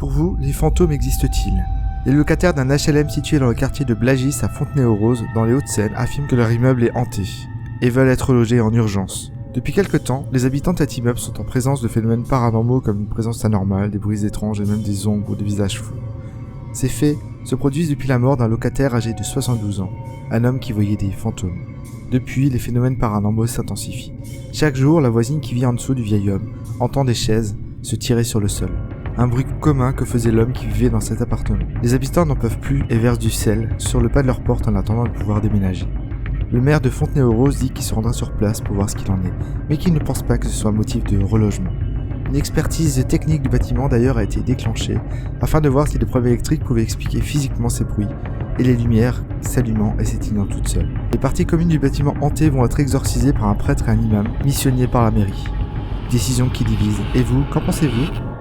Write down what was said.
Pour vous, les fantômes existent-ils ? Les locataires d'un HLM situé dans le quartier de Blagis à Fontenay-aux-Roses, dans les Hauts-de-Seine, affirment que leur immeuble est hanté et veulent être logés en urgence. Depuis quelque temps, les habitants de cet immeuble sont en présence de phénomènes paranormaux comme une présence anormale, des bruits étranges et même des ombres ou des visages flous. Ces faits se produisent depuis la mort d'un locataire âgé de 72 ans, un homme qui voyait des fantômes. Depuis, les phénomènes paranormaux s'intensifient. Chaque jour, la voisine qui vit en dessous du vieil homme entend des chaises se tirer sur le sol. Un bruit commun que faisait l'homme qui vivait dans cet appartement. Les habitants n'en peuvent plus et versent du sel sur le pas de leur porte en attendant de pouvoir déménager. Le maire de Fontenay-aux-Roses dit qu'il se rendra sur place pour voir ce qu'il en est, mais qu'il ne pense pas que ce soit un motif de relogement. Une expertise technique du bâtiment d'ailleurs a été déclenchée afin de voir si les preuves électriques pouvaient expliquer physiquement ces bruits et les lumières s'allumant et s'éteignant toutes seules. Les parties communes du bâtiment hanté vont être exorcisées par un prêtre et un imam missionnés par la mairie. Décision qui divise. Et vous, qu'en pensez-vous ?